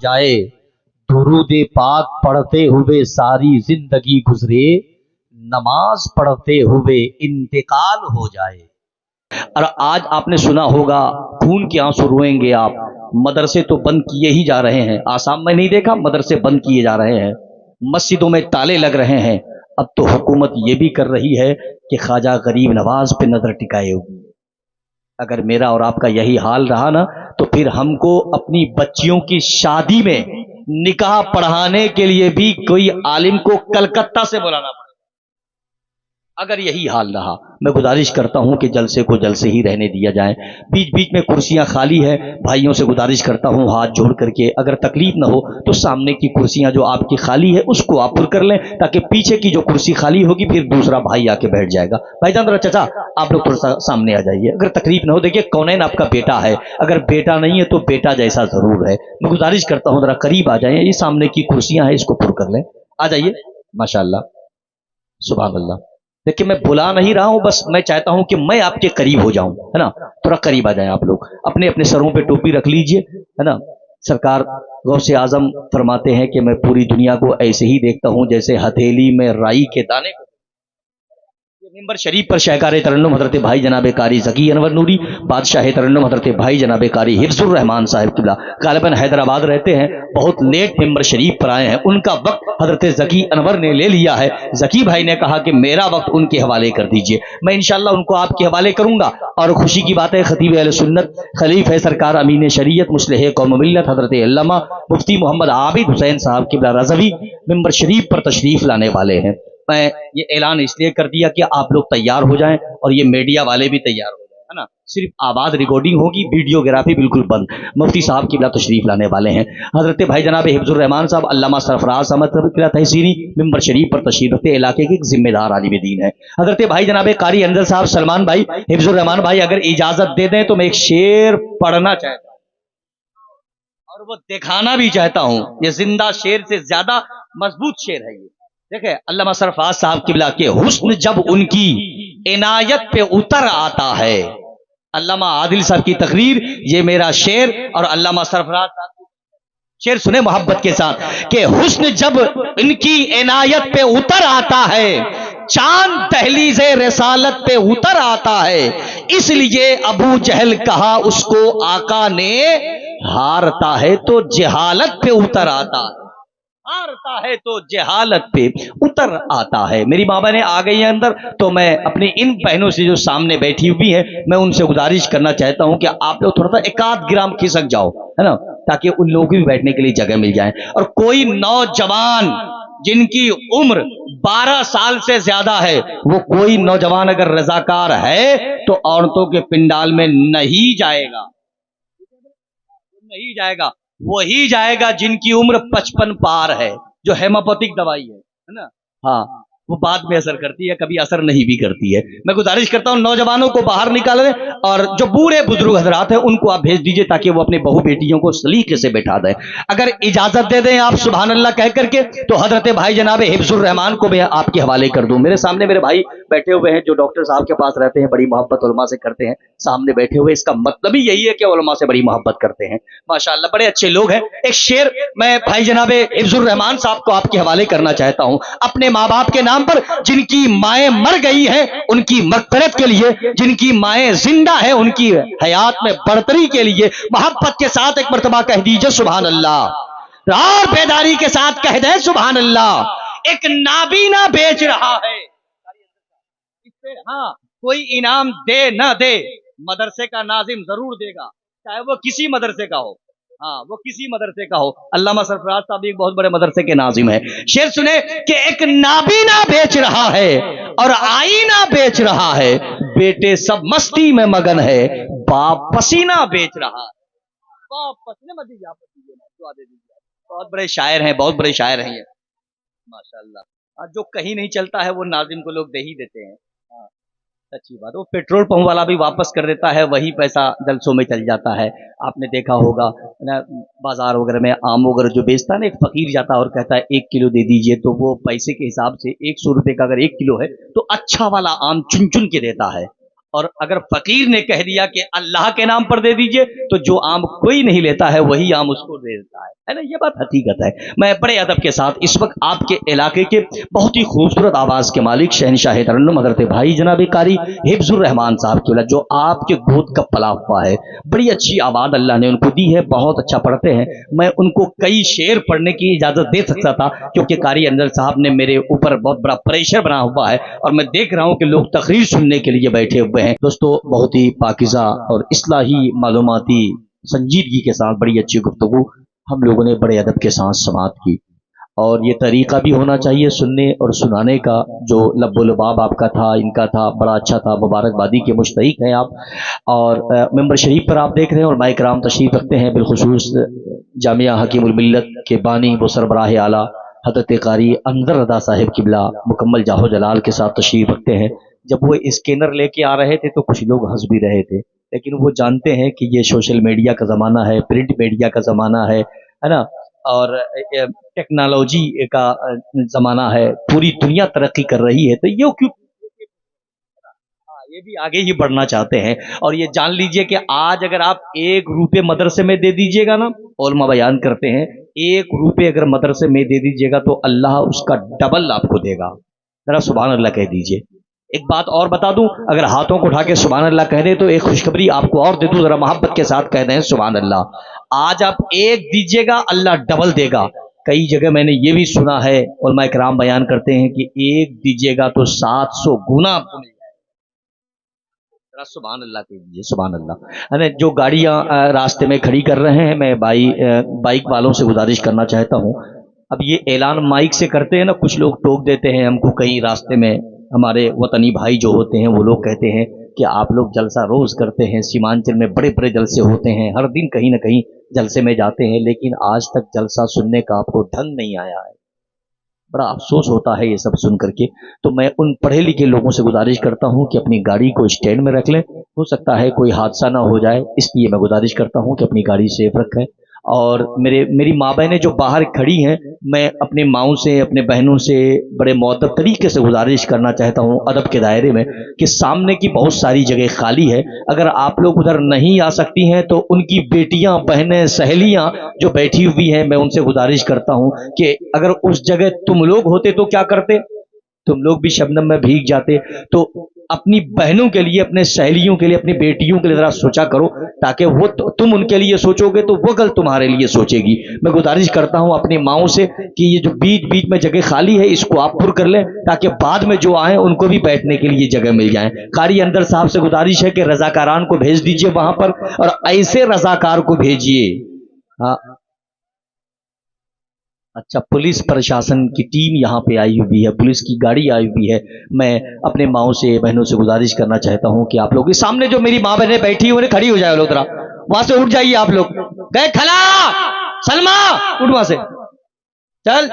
जाए, दुरूद पाक पढ़ते हुए सारी जिंदगी गुजरे, नमाज पढ़ते हुए इंतकाल हो जाए। और आज आपने सुना होगा, खून के आंसू रोएंगे आप, मदरसे तो बंद किए ही जा रहे हैं। आसाम में नहीं देखा, मदरसे बंद किए जा रहे हैं, मस्जिदों में ताले लग रहे हैं। अब तो हुकूमत ये भी कर रही है कि ख्वाजा गरीब नवाज पे नजर टिकाए होगी। अगर मेरा और आपका यही हाल रहा ना, तो फिर हमको अपनी बच्चियों की शादी में निकाह पढ़ाने के लिए भी कोई आलिम को कलकत्ता से बुलाना पड़ेगा। अगर यही हाल रहा, मैं गुजारिश करता हूं कि जलसे को जलसे ही रहने दिया जाए। बीच बीच में कुर्सियां खाली है, भाइयों से गुजारिश करता हूं हाथ जोड़ करके, अगर तकलीफ ना हो तो सामने की कुर्सियां जो आपकी खाली है उसको आप पुर कर लें, ताकि पीछे की जो कुर्सी खाली होगी फिर दूसरा भाई आके बैठ जाएगा। भाईजान जरा चाचा आप लोग थोड़ा सा सामने आ जाइए, अगर तकलीफ ना हो। देखिए कौनैन आपका बेटा है, अगर बेटा नहीं है तो बेटा जैसा जरूर है। मैं गुजारिश करता हूं जरा करीब आ जाए, ये सामने की कुर्सियां हैं इसको पुर कर लें। आ जाइए, माशाअल्लाह, सुभान अल्लाह। देखिए मैं बुला नहीं रहा हूं, बस मैं चाहता हूं कि मैं आपके करीब हो जाऊं, है ना। थोड़ा करीब आ जाएं आप लोग, अपने अपने सरों पे टोपी रख लीजिए, है ना। सरकार गौसे आजम फरमाते हैं कि मैं पूरी दुनिया को ऐसे ही देखता हूं जैसे हथेली में राई के दाने को। मिंबर शरीफ पर शहकार तरन्नुम हजरत भाई जनाब कारी ज़की अनवर नूरी, बादशाह तरन्नुम हजरत भाई जनाब कारी हिफ्जुर रहमान साहिब किबला गालिबन हैदराबाद रहते हैं, बहुत लेट मिंबर शरीफ पर आए हैं। उनका वक्त हजरत ज़की अनवर ने ले लिया है। ज़की भाई ने कहा कि मेरा वक्त उनके हवाले कर दीजिए, मैं इंशाअल्लाह उनको आपके हवाले करूंगा। और खुशी की बात है, खतीब अहले सुन्नत खलीफा सरकार अमीन शरीयत मुस्लिह कौम मिल्लत हजरत अल्लामा मुफ्ती मोहम्मद आबिद हुसैन साहब किबला रज़वी मिंबर शरीफ पर तशरीफ लाने वाले हैं। मैं ये ऐलान इसलिए कर दिया कि आप लोग तैयार हो जाएं और ये मीडिया वाले भी तैयार हो जाएं, है ना। सिर्फ आवाज रिकॉर्डिंग होगी, वीडियोग्राफी बिल्कुल बंद। मुफ्ती साहब किबला तशरीफ लाने वाले हैं। हजरत भाई जनाब हिफ्जुर रहमान साहब अल्लामा सरफराज अहमद किबला तहसीनी मिंबर शरीफ पर तशरीफ रखते, इलाके के एक जिम्मेदार आलिम दीन है। हजरत भाई जनाब कारी अंजल साहब सलमान भाई हिफ्जुर रहमान भाई अगर इजाजत दे दें तो मैं एक शेर पढ़ना चाहता हूं और वो दिखाना भी चाहता हूं। ये जिंदा शेर से ज्यादा मजबूत शेर है। ये देखे, अल्लामा सरफराज साहब किबला के हुस्न जब उनकी इनायत पे उतर आता है। अल्लामा आदिल साहब की तकरीर, ये मेरा शेर और अल्लामा सरफराज साहब शेर सुने मोहब्बत के साथ कि हुस्न जब इनकी इनायत पे उतर आता है, चांद दहलीज़े रिसालत पे उतर आता है, इसलिए अबू जहल कहा उसको आका ने हारता है तो जहालत पे उतर आता है, हारता है तो जहालत पे उतर आता है। मेरी माँ बहनें आ गई हैं अंदर, तो मैं अपनी इन बहनों से जो सामने बैठी हुई हैं, मैं उनसे गुजारिश करना चाहता हूं कि आप लोग थोड़ा सा एकाध ग्राम खिसक जाओ, है ना, ताकि उन लोगों को भी बैठने के लिए जगह मिल जाए। और कोई नौजवान जिनकी उम्र 12 साल से ज्यादा है, वो कोई नौजवान अगर रजाकार है तो औरतों के पिंडाल में नहीं जाएगा, नहीं जाएगा। वही जाएगा जिनकी उम्र 55 पार है, जो हेमोपैथिक दवाई है ना। हाँ, वो बाद में असर करती है, कभी असर नहीं भी करती है। मैं गुजारिश करता हूं नौजवानों को बाहर निकालें और जो बूढ़े बुजुर्ग हजरात हैं उनको आप भेज दीजिए, ताकि वो अपने बहू बेटियों को सलीके से बैठा दें। अगर इजाजत दे दें आप सुभान अल्लाह कह करके, तो हजरत भाई जनाब हिफ्जुर रहमान को मैं आपके हवाले कर दूं। मेरे सामने मेरे भाई बैठे हुए हैं जो डॉक्टर साहब के पास रहते हैं, बड़ी मोहब्बत उलमा से करते हैं, सामने बैठे हुए। इसका मतलब ही यही है कि उलमा से बड़ी मोहब्बत करते हैं, माशाअल्लाह बड़े अच्छे लोग हैं। एक शेर मैं भाई जनाब हिफ्जुर रहमान साहब को आपके हवाले करना चाहता हूं। अपने माँ बाप के नाम पर, जिनकी माएं मर गई हैं उनकी मग़फ़िरत के लिए, जिनकी माएं जिंदा हैं उनकी हयात में बढ़तरी के लिए मोहब्बत के साथ एक मर्तबा कह दीजिए सुभान अल्लाह, और बेदारी के साथ कह दे सुभान अल्लाह। एक नाबीना बेच रहा है, हाँ कोई इनाम दे ना दे, मदरसे का नाजिम जरूर देगा, चाहे वो किसी मदरसे का हो। हाँ, वो किसी मदरसे का हो। अल्लामा सरफराज साहब एक बहुत बड़े मदरसे के नाजिम है। शेर सुने कि एक नाबीना बेच रहा है और आईना बेच रहा है, बेटे सब मस्ती में मगन है, बाप पसीना बेच रहा है। बाप पसीने मत दीजिए, आप दुआ दे दीजिए। बहुत बड़े शायर हैं, बहुत बड़े शायर हैं ये, माशाअल्लाह। जो कहीं नहीं चलता है वो नाजिम को लोग दे ही देते हैं। अच्छी बात, वो पेट्रोल पंप वाला भी वापस कर देता है, वही पैसा जलसों में चल जाता है। आपने देखा होगा ना, बाजार वगैरह में आम वगैरह जो बेचता है ना, एक फकीर जाता है और कहता है 1 किलो दे दीजिए, तो वो पैसे के हिसाब से 100 रुपए का अगर 1 किलो है तो अच्छा वाला आम चुन चुन के देता है। और अगर फकीर ने कह दिया कि अल्लाह के नाम पर दे दीजिए, तो जो आम कोई नहीं लेता है वही आम उसको दे देता है ना। ये बात हकीकत है। मैं बड़े अदब के साथ इस वक्त आपके इलाके के बहुत ही खूबसूरत आवाज़ के मालिक शहनशाह तरन्नुम हज़रत भाई जनाब कारी हिफ्ज़ुर रहमान साहब की औलाद, जो आपके गोद का पला हुआ है, बड़ी अच्छी आवाज़ अल्लाह ने उनको दी है, बहुत अच्छा पढ़ते हैं। मैं उनको कई शेर पढ़ने की इजाज़त दे सकता था, क्योंकि कारी अनवर साहब ने मेरे ऊपर बहुत बड़ा प्रेशर बना हुआ है और मैं देख रहा हूँ कि लोग तकरीर सुनने के लिए बैठे हुए हैं। दोस्तों, बहुत ही पाकिज़ा और इस्लाही मालूमाती संजीदगी के साथ बड़ी अच्छी गुफ्तगू हम लोगों ने बड़े अदब के साथ समाअत की, और ये तरीक़ा भी होना चाहिए सुनने और सुनाने का। जो लब्बो लबाब आपका था, इनका था, बड़ा अच्छा था। मुबारकबादी के मुस्तहिक हैं आप। और मेंबर शरीफ पर आप देख रहे हैं और माए कराम तशरीफ़ रखते हैं, बिलखुसूस जामिया हकीमुल मिल्लत के बानी व सरबराह आला हज़रत कारी अनवर रज़ा साहिब किबला मुकम्मल जाहो जलाल के साथ तशरीफ़ रखते हैं। जब वो स्कैनर लेके आ रहे थे तो कुछ लोग हंस भी रहे थे, लेकिन वो जानते हैं कि ये सोशल मीडिया का ज़माना है, प्रिंट मीडिया का ज़माना है ना, और टेक्नोलॉजी का ज़माना है, पूरी दुनिया तरक्की कर रही है, तो ये क्यों ये भी आगे ही बढ़ना चाहते हैं। और ये जान लीजिए कि आज अगर आप 1 रुपये मदरसे में दे दीजिएगा ना, उलमा बयान करते हैं 1 रुपये अगर मदरसे में दे दीजिएगा तो अल्लाह उसका डबल आपको देगा। जरा सुभान अल्लाह कह दीजिए। एक बात और बता दूं, अगर हाथों को उठा के सुभान अल्लाह कह दें तो एक खुशखबरी आपको और दे दूं, जरा मोहब्बत के साथ कह दें सुभान अल्लाह। आज आप 1 दीजिएगा, अल्लाह डबल देगा। कई जगह मैंने ये भी सुना है, उलमा इकराम बयान करते हैं कि 1 दीजिएगा तो 700 गुना आपको मिल जाएगा। जरा सुभान अल्लाह कह दीजिए, सुभान अल्लाह। है ना, जो गाड़ियां रास्ते में खड़ी कर रहे हैं, मैं बाइक वालों से गुजारिश करना चाहता हूँ। अब ये ऐलान माइक से करते हैं ना, कुछ लोग टोक देते हैं हमको, कहीं रास्ते में हमारे वतनी भाई जो होते हैं वो लोग कहते हैं कि आप लोग जलसा रोज़ करते हैं, सीमांचल में बड़े बड़े जलसे होते हैं, हर दिन कहीं ना कहीं जलसे में जाते हैं, लेकिन आज तक जलसा सुनने का आपको ढंग नहीं आया है। बड़ा अफसोस होता है ये सब सुन करके। तो मैं उन पढ़े लिखे लोगों से गुजारिश करता हूँ कि अपनी गाड़ी को स्टैंड में रख लें, हो सकता है कोई हादसा ना हो जाए, इसलिए मैं गुजारिश करता हूँ कि अपनी गाड़ी सेफ रखें। और मेरी माँ बहनें जो बाहर खड़ी हैं, मैं अपनी माँओं से, अपने बहनों से बड़े मुअद्दब तरीके से गुजारिश करना चाहता हूँ अदब के दायरे में कि सामने की बहुत सारी जगह खाली है, अगर आप लोग उधर नहीं आ सकती हैं तो उनकी बेटियां, बहनें, सहेलियां जो बैठी हुई हैं, मैं उनसे गुजारिश करता हूँ कि अगर उस जगह तुम लोग होते तो क्या करते? तुम लोग भी शबनम में भीग जाते। तो अपनी बहनों के लिए, अपने सहेलियों के लिए, अपनी बेटियों के लिए जरा सोचा करो, ताकि वो तुम उनके लिए सोचोगे तो वो कल तुम्हारे लिए सोचेगी। मैं गुजारिश करता हूं अपनी माओं से कि ये जो बीच बीच में जगह खाली है इसको आप पुर कर लें, ताकि बाद में जो आए उनको भी बैठने के लिए जगह मिल जाए। कारी अनवर साहब से गुजारिश है कि रजाकारान को भेज दीजिए वहां पर, और ऐसे रजाकार को भेजिए। हाँ, अच्छा, पुलिस प्रशासन की टीम यहाँ पे आई हुई है, पुलिस की गाड़ी आई हुई है। मैं अपने माओं से, बहनों से गुजारिश करना चाहता हूँ कि आप लोग इस सामने जो मेरी माँ बहनें बैठी हुई खड़ी हो जाए, लोग जरा वहां से उठ जाइए। आप लोग गए खला, सलमा उठ वहां से, चल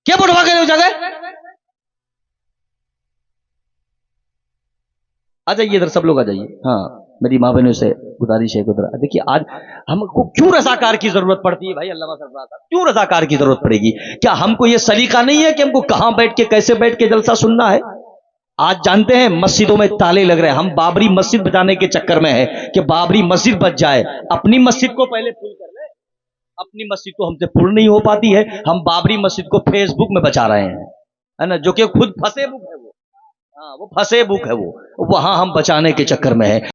क्या उठवा के जगह आ जाइए इधर, सब लोग आ जाइए। हाँ, मेरी माँ बहनों से गुजारिश है। देखिए, आज हमको क्यों रज़ाकार की जरूरत पड़ती है भाई? अल्लामा सरफराज साहब, क्यों रज़ाकार की जरूरत पड़ेगी? क्या हमको ये सलीका नहीं है कि हमको कहां बैठ के, कैसे बैठ के जलसा सुनना है? आज जानते हैं मस्जिदों में ताले लग रहे हैं। हम बाबरी मस्जिद बचाने के चक्कर में है कि बाबरी मस्जिद बच जाए। अपनी मस्जिद को पहले फुल कर ले। अपनी मस्जिद तो हमसे फुल नहीं हो पाती है, हम बाबरी मस्जिद को फेसबुक में बचा रहे हैं, है ना, जो कि खुद फंसे बुक है वो। हाँ, वो फंसे बुक है वो, वहां हम बचाने के चक्कर में है।